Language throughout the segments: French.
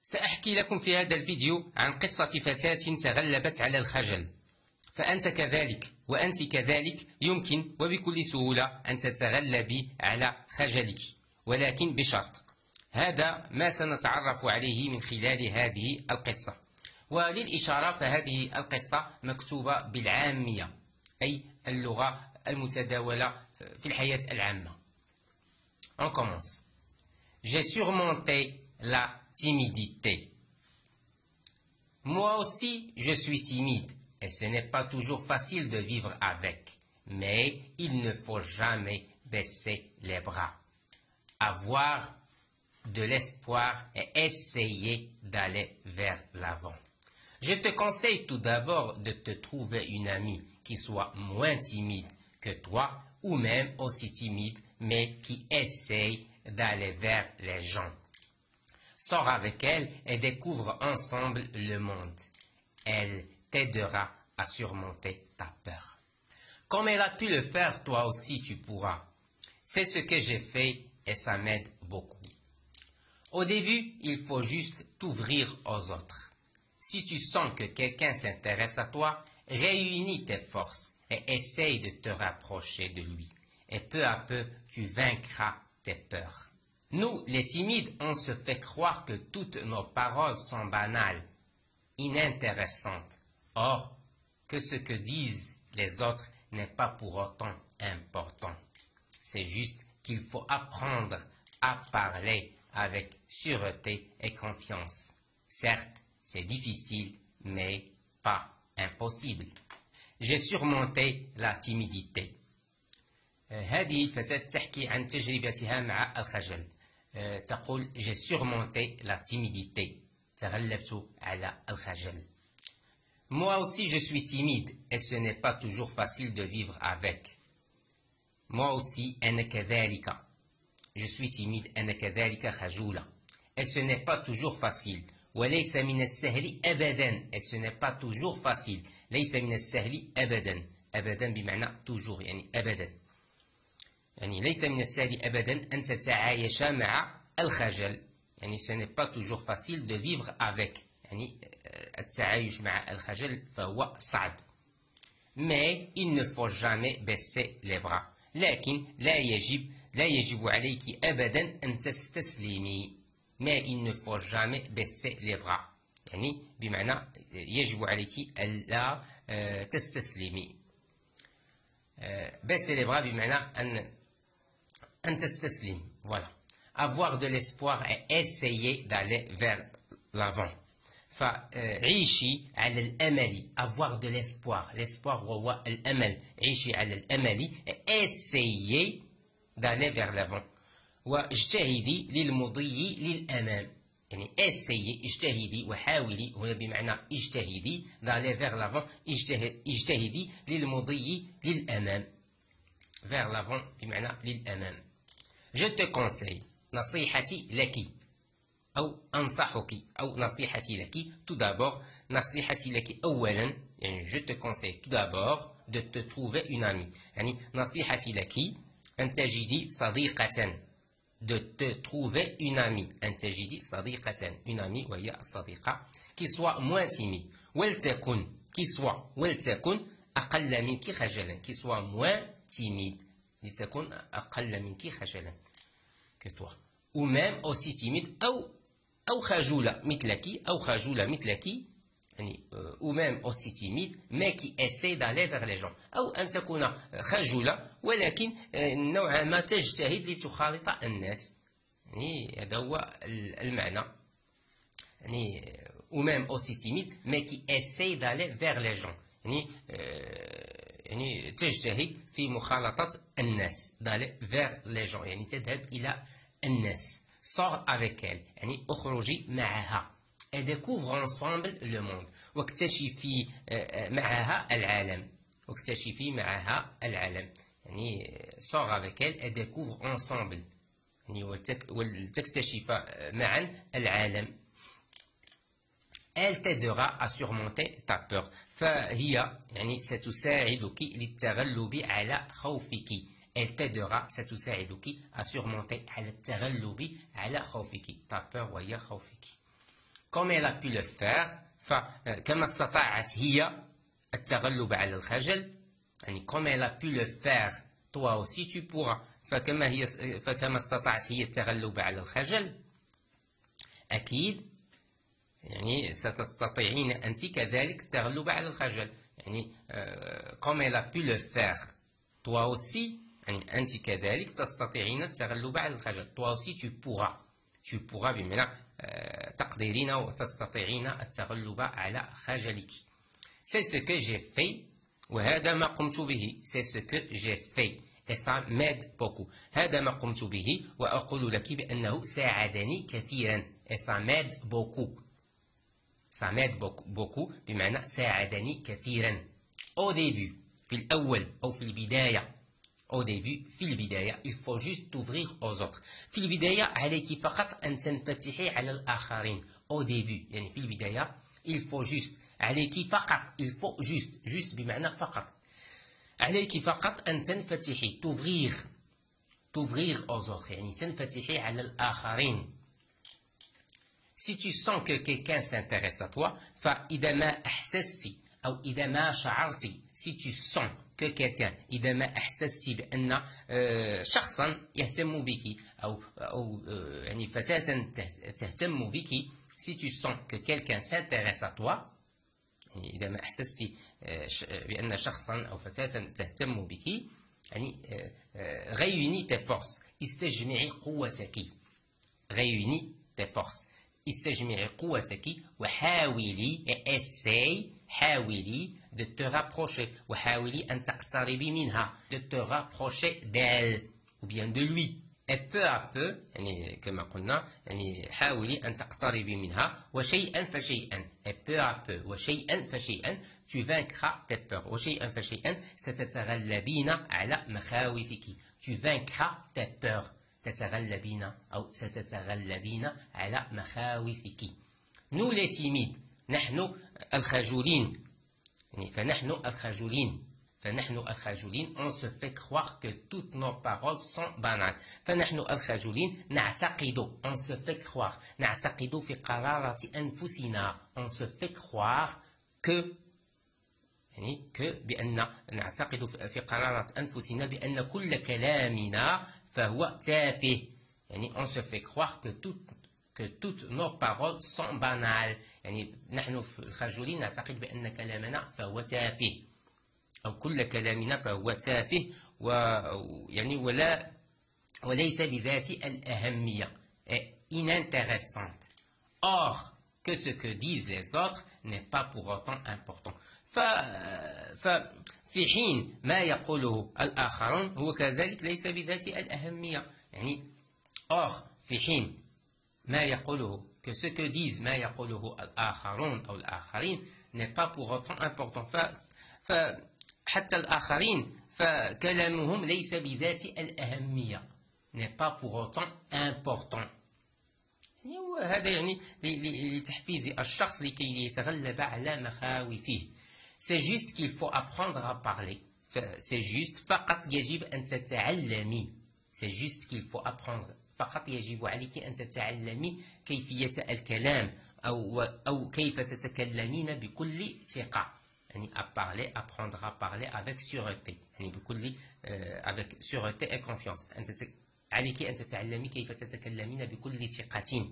سأحكي لكم في هذا الفيديو عن قصة فتاة تغلبت على الخجل. فأنت كذلك وأنت كذلك يمكن وبكل سهولة أن تتغلبي على خجلك، ولكن بشرط. هذا ما سنتعرف عليه من خلال هذه القصة. وللإشارة فهذه القصة مكتوبة بالعامية، أي اللغة المتداولة في الحياة العامة. On commence. J'ai surmonté la timidité. Moi aussi, je suis timide et ce n'est pas toujours facile de vivre avec. Mais il ne faut jamais baisser les bras. Avoir de l'espoir et essayer d'aller vers l'avant. Je te conseille tout d'abord de te trouver une amie qui soit moins timide que toi ou même aussi timide mais qui essaye d'aller vers les gens. Sors avec elle et découvre ensemble le monde. Elle t'aidera à surmonter ta peur. Comme elle a pu le faire, toi aussi tu pourras. C'est ce que j'ai fait et ça m'aide beaucoup. Au début, il faut juste t'ouvrir aux autres. Si tu sens que quelqu'un s'intéresse à toi, réunis tes forces et essaye de te rapprocher de lui. Et peu à peu, tu vaincras tes peurs. Nous, les timides, on se fait croire que toutes nos paroles sont banales, inintéressantes. Or, que ce que disent les autres n'est pas pour autant important. C'est juste qu'il faut apprendre à parler avec sûreté et confiance. Certes, c'est difficile, mais pas impossible. J'ai surmonté la timidité. هذه الفتاة تحكي عن تجربتها مع الخجل. تقول j'ai surmonté la timidité. تغلبت على الخجل. Moi aussi je suis timide et ce n'est pas toujours facile de vivre avec. Moi aussi أنا كذلك. Je suis timide أنا كذلك خجولة. Et ce n'est pas toujours facile. وليس من السهل أبدا. Et ce n'est pas toujours facile. ليس من السهل أبدا. أبدا بمعنى toujours يعني أبدا. يعني ليس من السهل أبدا أن تتعايش مع الخجل. يعني ce n'est pas toujours facile de vivre avec. يعني التعايش مع الخجل فهو صعب. Mais il ne faut jamais baisser les bras. لكن لا يجب عليك أبدا أن تستسلمي. Mais il ne faut jamais baisser les bras. يعني بمعنى يجب عليك ألا تستسلمي. baisser les bras بمعنى أن تستسلم. Voilà. Avoir de l'espoir et essayer d'aller vers l'avant. فعيشي على الأمل. Avoir de l'espoir. L'espoir هو الأمل. عيشي على الأمل et essayer d'aller vers l'avant. واجتهدي للمضي للأمام. يعني essayer اجتهدي وحاولي هنا بمعنى اجتهدي d'aller vers l'avant. اجتهدي للمضي للأمام. vers l'avant بمعنى للأمام. Je te conseille. نصيحتي لك أو أنصحك أو نصيحتي لك. tout d'abord نصيحتي لك أولا يعني je te conseille tout d'abord de te trouver une amie. يعني نصيحتي لك أن تجدي صديقة. de te trouver une amie. أن تجدي صديقة. une amie وهي الصديقة qui soit moins timide. ولتكن أقل منك خجلا. qui soit moins timide. لتكن أقل منك خجلا que toi. ou même aussi timide أو خجولة مثلك أو خجولة مثلك يعني ou même aussi timide mais qui essaie d'aller vers les gens. أو أن تكون خجولة ولكن نوعا ما تجتهد لتخالط الناس. يعني هذا هو المعنى. يعني ou même aussi timide mais qui essaie d'aller vers les gens. يعني تجتهد في مخالطة الناس. d'aller vers les gens يعني تذهب إلى الناس. sors avec elle يعني اخرجي معها. et découvre ensemble le monde. واكتشفي معها العالم. واكتشفي معها العالم. يعني sors avec elle et découvre ensemble. يعني ولتكتشف معا العالم. Elle t'aidera à surmonter ta peur. فهي يعني ستساعدك للتغلب على خوفك. Elle t'aidera ستساعدك à surmonter على التغلب على خوفك. ta peur وهي خوفك. comme elle a pu le faire فكما استطاعت هي التغلب على الخجل يعني comme elle a pu le faire toi aussi tu pourras فكما استطاعت هي التغلب على الخجل أكيد يعني ستستطيعين أنت كذلك التغلب على الخجل يعني comme elle a pu le faire toi aussi يعني أنت كذلك تستطيعين التغلب على الخجل toi aussi tu pourras بمعنى تقدرين وتستطيعين التغلب على خجلك c'est ce que j'ai fait وهذا ما قمت به c'est ce que j'ai fait et ça m'aide beaucoup هذا ما قمت به وأقول لك بأنه ساعدني كثيرا et ça m'aide beaucoup بمعنى ساعدني كثيرا au début في الأول أو في البداية au début في البداية il faut juste t'ouvrir aux autres في البداية عليك فقط أن تنفتحي على الآخرين au début يعني في البداية il faut juste عليك فقط il faut juste بمعنى فقط عليك فقط أن تنفتحي t'ouvrir aux autres يعني تنفتحي على الآخرين si tu sens que quelqu'un s'intéresse à toi فإذا ما أحسست أو إذا ما شعرت si tu sens que quelqu'un إذا ما أحسست بأن شخصا يهتم بك أو يعني فتاة تهتم بك si tu sens que quelqu'un s'intéresse à toi إذا ما أحسست بأن شخصا أو فتاة تهتم بك يعني réunis tes forces استجمعي قوتك réunis tes forces استجمعي قوتك وحاولي حاولي de te rapprocher وحاولي أن تقتربي منها de te rapprocher d'elle ou bien de lui et peu à peu يعني كما قلنا يعني حاولي أن تقتربي منها وشيئا فشيئا et peu à peu وشيئا فشيئا tu vaincras tes peurs وشيئا فشيئا ستتغلبين على مخاوفك tu vaincras tes peurs تتغلبين أو ستتغلبين على مخاوفك nous les timides نحن الخجولين يعني فنحن الخجولين on se fait croire que toutes nos paroles sont banales فنحن الخجولين نعتقد on se fait croire نعتقد في قرارة أنفسنا on se fait croire que يعني بأن نعتقد في قرارة أنفسنا بأن كل كلامنا فهو تافه يعني on se fait croire que toutes nos paroles sont banales يعني نحن الخجولين نعتقد بأن كلامنا فهو تافه أو كل كلامنا فهو تافه يعني وليس بذات الأهمية inintéressante or que ce que disent les autres n'est pas pour autant important في حين ما يقوله الآخرون هو كذلك ليس بذات الأهمية يعني or في حين ما يقوله que ce que disent ما يقوله الآخرون أو الآخرين n'est pas pour autant important فحتى الآخرين فكلامهم ليس بذات الأهمية n'est pas pour autant important هذا يعني لتحفيز الشخص لكي يتغلب على مخاوفه c'est juste qu'il faut apprendre à parler c'est juste فقط يجب أن تتعلمي c'est juste qu'il faut apprendre فقط يجب عليك أن تتعلمي كيفية الكلام أو كيف تتكلمين بكل ثقة يعني apprendre à parler avec sûreté يعني بكل avec sûreté et confiance عليك أن تتعلمي كيف تتكلمين بكل ثقة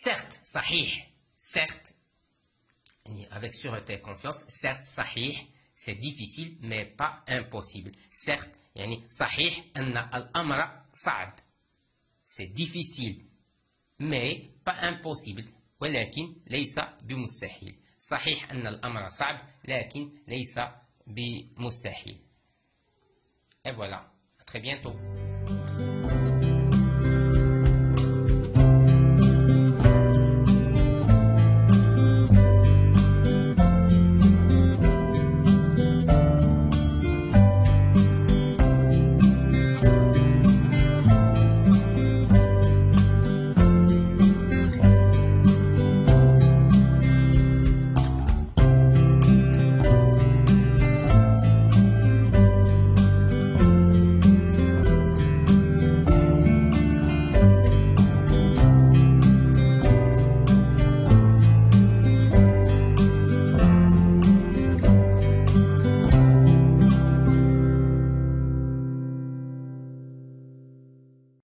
certes صحيح certes يعني avec sûreté et confiance certes صحيح c'est difficile mais pas impossible certes يعني صحيح أن الأمر صعب c'est difficile mais pas impossible ولكن ليس بمستحيل صحيح أن الأمر صعب لكن ليس بمستحيل et voilà à très bientôt